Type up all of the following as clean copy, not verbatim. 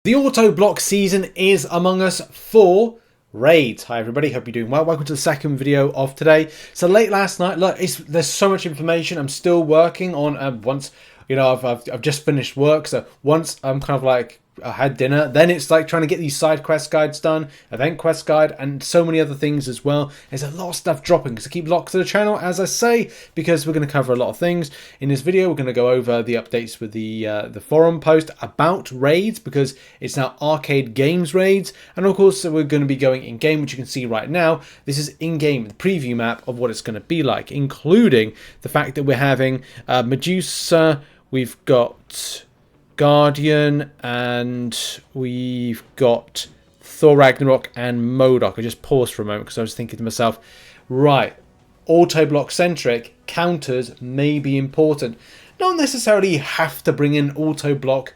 The auto block season is among us for raids. Hi everybody, hope you're doing well. Welcome to the second video of today. So late last night, look, there's so much information. I'm still working on once, you know, I've just finished work. So once I'm kind of like, I had dinner, then it's like trying to get these side quest guides done, event quest guide, and so many other things as well. There's a lot of stuff dropping, so keep locked to the channel, as I say, because we're going to cover a lot of things. In this video, we're going to go over the updates with the forum post about raids, because it's now arcade games raids, and of course, we're going to be going in-game, which you can see right now. This is in-game, the preview map of what it's going to be like, including the fact that we're having Medusa, we've got Guardian, and we've got Thor Ragnarok and MODOK. I just paused for a moment because I was thinking to myself, right, auto-block centric counters may be important. Not necessarily have to bring in auto-block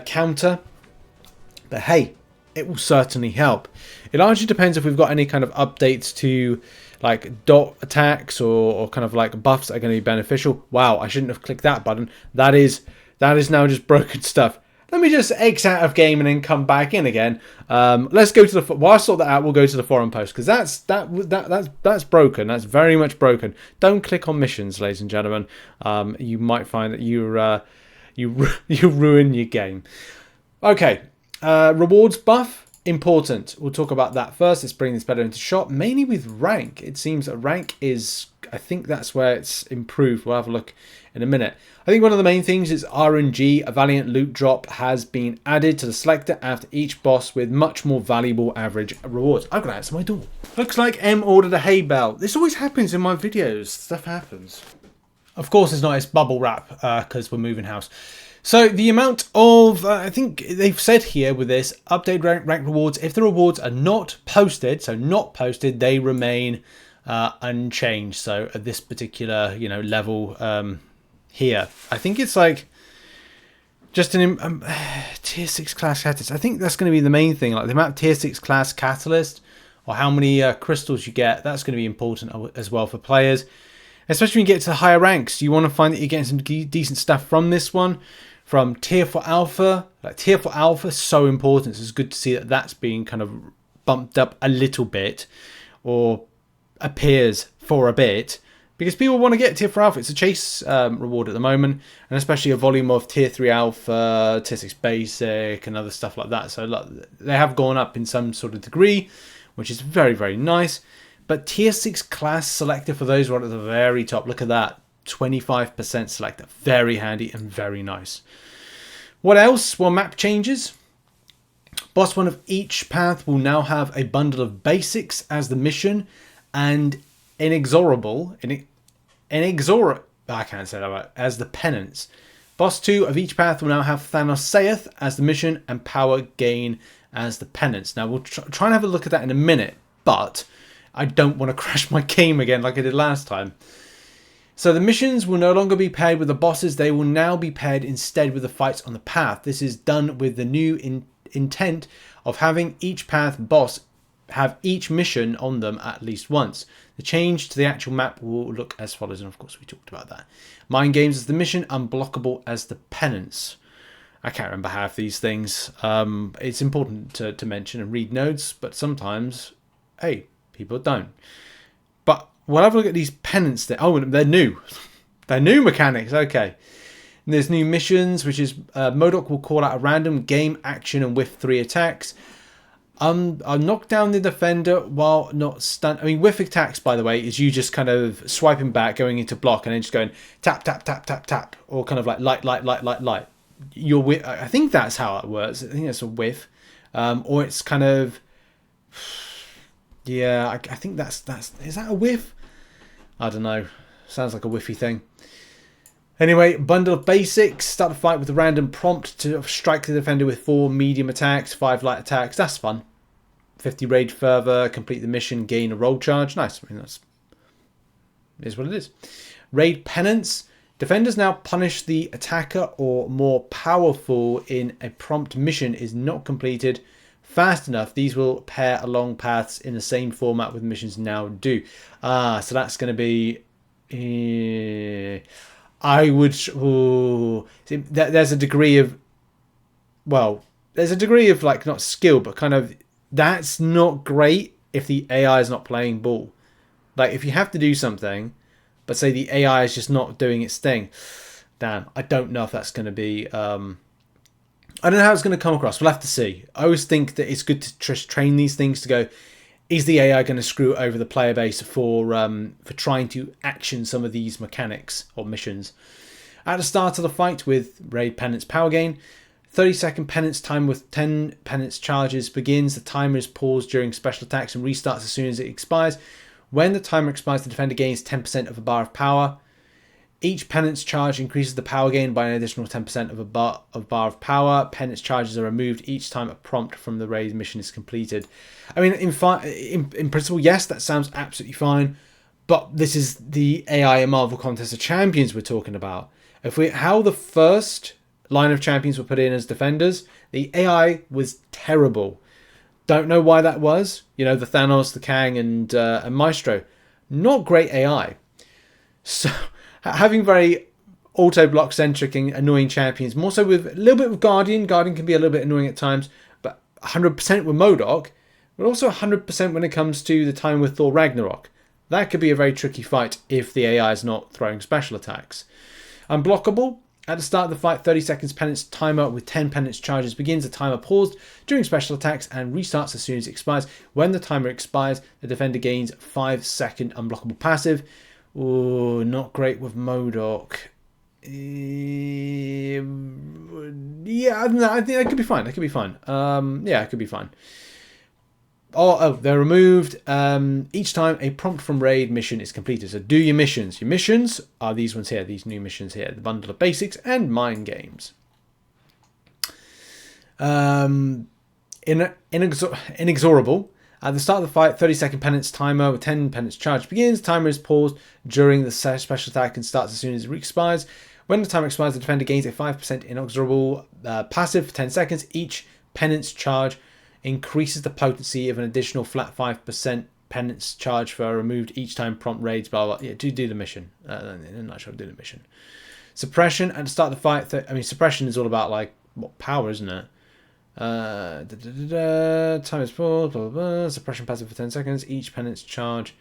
counter, but hey, it will certainly help. It largely depends if we've got any kind of updates to like dot attacks or kind of like buffs that are going to be beneficial. Wow, I shouldn't have clicked that button. That is now just broken stuff. Let me just exit out of game and then come back in again. Let's go to the. While I sort that out, we'll go to the forum post, because that's broken. That's very much broken. Don't click on missions, ladies and gentlemen. You might find that you ruin your game. Okay, rewards buff. Important. We'll talk about that first. Let's bring this better into shot, mainly with rank. It seems that rank is, I think that's where it's improved. We'll have a look in a minute. I think one of the main things is RNG, a Valiant loot drop, has been added to the selector after each boss with much more valuable average rewards. I've got to answer my door. Looks like M ordered a hay bale. This always happens in my videos. Stuff happens. Of course it's not, it's bubble wrap because we're moving house. So the amount of, I think they've said here with this, update rank rewards, if the rewards are not posted, they remain unchanged. So at this particular, level here, I think it's like just an tier 6 class catalyst. I think that's going to be the main thing, like the amount of tier 6 class catalyst or how many crystals you get. That's going to be important as well for players, especially when you get to the higher ranks. You want to find that you're getting some decent stuff from this one. From tier 4 alpha, tier 4 alpha is so important. So it's good to see that that's being kind of bumped up a little bit, or appears for a bit, because people want to get tier 4 alpha. It's a chase reward at the moment, and especially a volume of tier 3 alpha, tier 6 basic, and other stuff like that. So they have gone up in some sort of degree, which is very, very nice. But tier 6 class selector for those who are at the very top, look at that. 25% selector, very handy and very nice. What else? Well, map changes. Boss one of each path will now have a bundle of basics as the mission, and inexorable, I can't say that right, as the penance. Boss 2 of each path will now have Thanos saith as the mission and power gain as the penance. Now we'll try and have a look at that in a minute, but I don't want to crash my game again like I did last time. So the missions will no longer be paired with the bosses. They will now be paired instead with the fights on the path. This is done with the new intent of having each path boss have each mission on them at least once. The change to the actual map will look as follows, and of course we talked about that. Mind games as the mission, unblockable as the penance. I can't remember half these things. It's important to mention and read notes, but sometimes, hey, people don't. But we'll have a look at these penance. Oh, they're new. They're new mechanics. Okay. And there's new missions, which is MODOK will call out a random game action and whiff 3 attacks. I'll knock down the defender while not stunned. I mean, whiff attacks, by the way, is you just kind of swiping back, going into block, and then just going tap, tap, tap, tap, tap, or kind of like light. I think that's how it works. I think that's a whiff, or it's kind of. Yeah, I think that's is that a whiff? I don't know. Sounds like a whiffy thing. Anyway, bundle of basics. Start the fight with a random prompt to strike the defender with 4 medium attacks, 5 light attacks. That's fun. 50 rage fervor. Complete the mission. Gain a roll charge. Nice. I mean, that's is what it is. Raid penance. Defenders now punish the attacker or more powerful in a prompt mission is not completed fast enough. These will pair along paths in the same format with missions now do. So that's going to be. I would. There's a degree of. Well, there's a degree of like not skill, but kind of that's not great if the AI is not playing ball. Like if you have to do something, but say the AI is just not doing its thing. Damn, I don't know if that's going to be. I don't know how it's going to come across. We'll have to see. I always think that it's good to train these things to go. Is the AI going to screw over the player base for trying to action some of these mechanics or missions? At the start of the fight with Raid Penance Power Gain, 30-second penance time with 10 penance charges begins. The timer is paused during special attacks and restarts as soon as it expires. When the timer expires, the defender gains 10% of a bar of power. Each penance charge increases the power gain by an additional 10% of a bar of power. Penance charges are removed each time a prompt from the raid mission is completed. I mean, in principle, yes, that sounds absolutely fine. But this is the AI Marvel Contest of Champions we're talking about. How the first line of champions were put in as defenders, the AI was terrible. Don't know why that was. You know, the Thanos, the Kang, and Maestro. Not great AI. So having very auto-block centric and annoying champions, more so with a little bit with Guardian. Guardian can be a little bit annoying at times, but 100% with MODOK, but also 100% when it comes to the time with Thor Ragnarok. That could be a very tricky fight if the AI is not throwing special attacks. Unblockable. At the start of the fight, 30 seconds penance timer with 10 penance charges begins. The timer paused during special attacks and restarts as soon as it expires. When the timer expires, the defender gains 5-second unblockable passive. Oh, not great with MODOK. Yeah, I think that could be fine. That could be fine. Yeah, it could be fine. Oh, they're removed each time a prompt from raid mission is completed. So do your missions. Your missions are these ones here, these new missions here. The bundle of basics and mind games. Inexorable. At the start of the fight, 30-second penance timer with 10 penance charge begins. Timer is paused during the special attack and starts as soon as it expires. When the timer expires, the defender gains a 5% inexorable passive for 10 seconds. Each penance charge increases the potency of an additional flat 5% penance charge for removed each time prompt raids. Blah, blah. Yeah, do the mission. In a nutshell, do the mission. Suppression at the start of the fight. I mean, suppression is all about like power, isn't it? Time is paused. Blah, blah, blah. Suppression passive for 10 seconds. Each penance charge.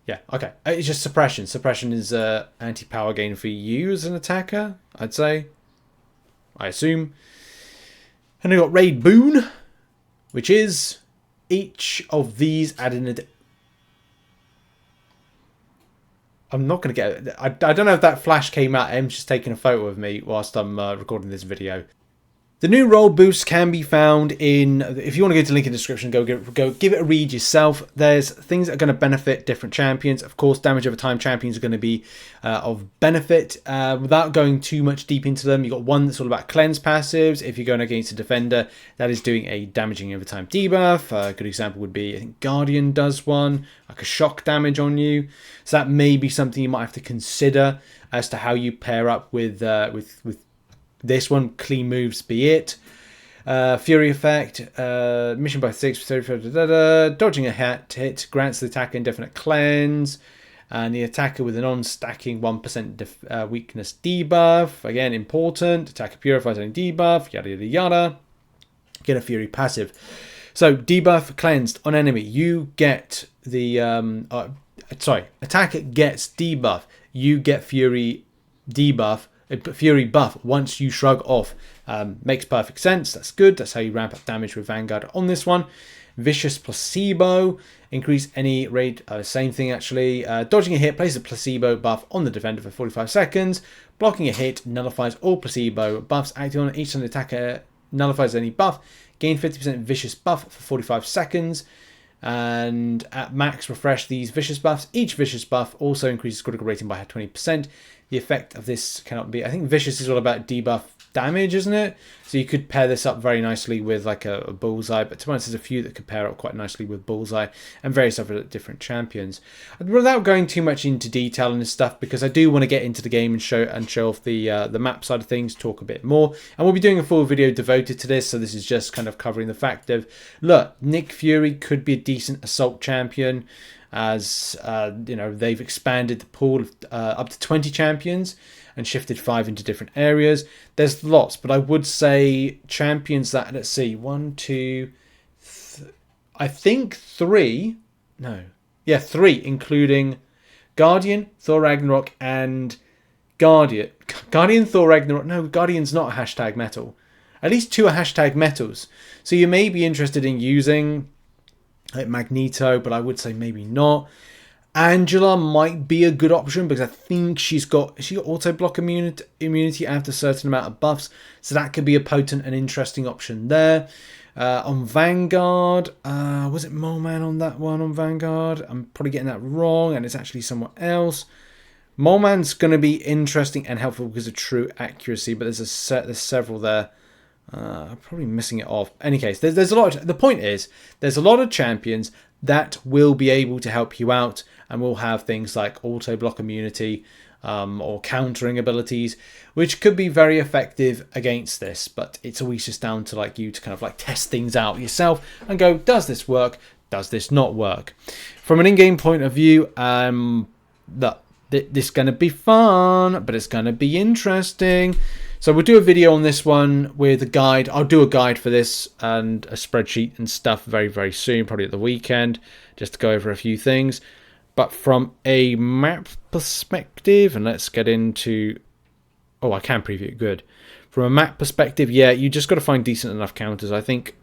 Yeah, okay. It's just suppression. Suppression is anti-power gain for you as an attacker, I'd say. I assume. And we've got Raid Boon, which is each of these added in I'm not going to get it. I don't know if that flash came out. Em's just taking a photo of me whilst I'm recording this video. The new role boosts can be found in, if you want to go to the link in the description, go give it a read yourself. There's things that are going to benefit different champions. Of course, damage over time champions are going to be of benefit. Without going too much deep into them, you've got one that's all about cleanse passives. If you're going against a defender, that is doing a damaging over time debuff. A good example would be, I think Guardian does one, like a shock damage on you. So that may be something you might have to consider as to how you pair up with this one. Clean moves be it. Fury effect, mission by 6, dodging a hit grants the attacker indefinite cleanse, and the attacker with a non-stacking 1% weakness debuff. Again, important. Attacker purifies any debuff, yada yada yada. Get a fury passive. So debuff cleansed on enemy. You get the attacker gets debuff. You get fury debuff. Fury buff once you shrug off. Makes perfect sense. That's good. That's how you ramp up damage with Vanguard on this one. Vicious placebo. Increase any raid. Same thing actually. Dodging a hit. Place a placebo buff on the defender for 45 seconds. Blocking a hit nullifies all placebo buffs acting on each time the attacker nullifies any buff. Gain 50% vicious buff for 45 seconds. And at max refresh these vicious buffs. Each vicious buff also increases critical rating by 20%. The effect of this cannot be... I think vicious is all about debuff damage, isn't it? So you could pair this up very nicely with like a bullseye. But to be honest, there's a few that could pair up quite nicely with bullseye and various other different champions. Without going too much into detail on this stuff, because I do want to get into the game and show off the map side of things, talk a bit more. And we'll be doing a full video devoted to this. So this is just kind of covering the fact of, look, Nick Fury could be a decent assault champion. As you know, they've expanded the pool of up to 20 champions. and shifted 5 into different areas. There's lots, but I would say champions that, let's see, 1, 2, I think 3, no, yeah, 3, including Guardian, Thor Ragnarok, and Guardian, Thor Ragnarok. No, Guardian's not a hashtag metal. At least 2 are hashtag metals. So you may be interested in using like Magneto, but I would say maybe not. Angela might be a good option because I think she got auto block immunity after a certain amount of buffs, so that could be a potent and interesting option there. On Vanguard, was it Mole Man on that one on Vanguard? I'm probably getting that wrong, and it's actually someone else. Mole Man's going to be interesting and helpful because of true accuracy, but there's several there. I'm probably missing it off. In any case, there's a lot. The point is, there's a lot of champions that will be able to help you out, and will have things like auto block immunity or countering abilities, which could be very effective against this. But it's always just down to like you to kind of like test things out yourself and go, does this work? Does this not work? From an in-game point of view, this is going to be fun, but it's going to be interesting. So we'll do a video on this one with a guide. I'll do a guide for this and a spreadsheet and stuff very, very soon, probably at the weekend, just to go over a few things. But from a map perspective, and let's get into... Oh, I can preview it, good. From a map perspective, yeah, you just got to find decent enough counters. I think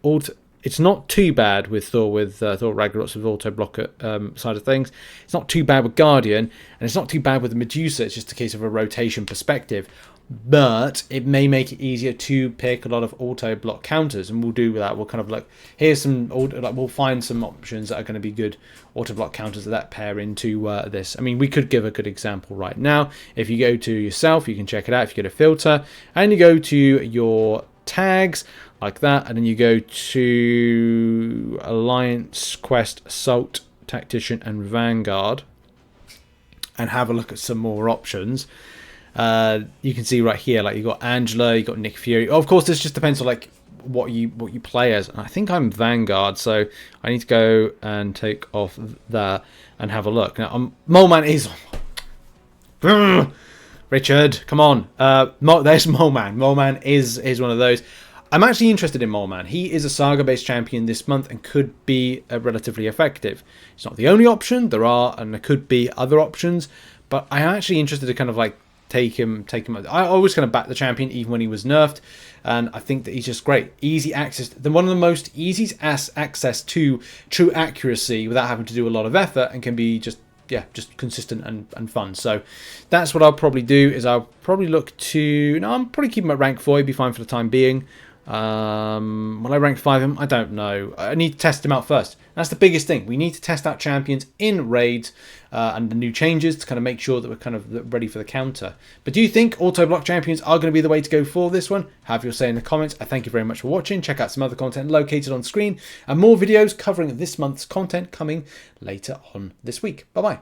it's not too bad with Thor Ragnarok's with auto block side of things. It's not too bad with Guardian, and it's not too bad with the Medusa. It's just a case of a rotation perspective. But it may make it easier to pick a lot of auto block counters, and we'll do that. We'll kind of like, here's some, we'll find some options that are going to be good auto block counters that pair into this. I mean, we could give a good example right now. If you go to yourself, you can check it out. If you go to filter and you go to your tags like that, and then you go to Alliance, Quest, Assault, Tactician, and Vanguard, and have a look at some more options. You can see right here, like you got Angela, you got Nick Fury. Oh, of course, this just depends on like what you play as. I think I'm Vanguard, so I need to go and take off there and have a look. Now, Mole Man is Richard. Come on, there's Mole Man. Mole Man is one of those. I'm actually interested in Mole Man. He is a Saga-based champion this month and could be relatively effective. It's not the only option. There could be other options, but I'm actually interested to kind of like take him. I always kind of back the champion even when he was nerfed, and I think that he's just great. Easy access, one of the most easy access to true accuracy without having to do a lot of effort, and can be just consistent and fun. So that's what I'll probably do. Is I'll probably look to. No, I'm probably keeping him at rank 4. He'd be fine for the time being. Will I rank 5 him? I don't know. I need to test him out first. That's the biggest thing. We need to test out champions in raids and the new changes to kind of make sure that we're kind of ready for the counter. But do you think auto block champions are going to be the way to go for this one? Have your say in the comments. I thank you very much for watching. Check out some other content located on screen and more videos covering this month's content coming later on this week. Bye bye.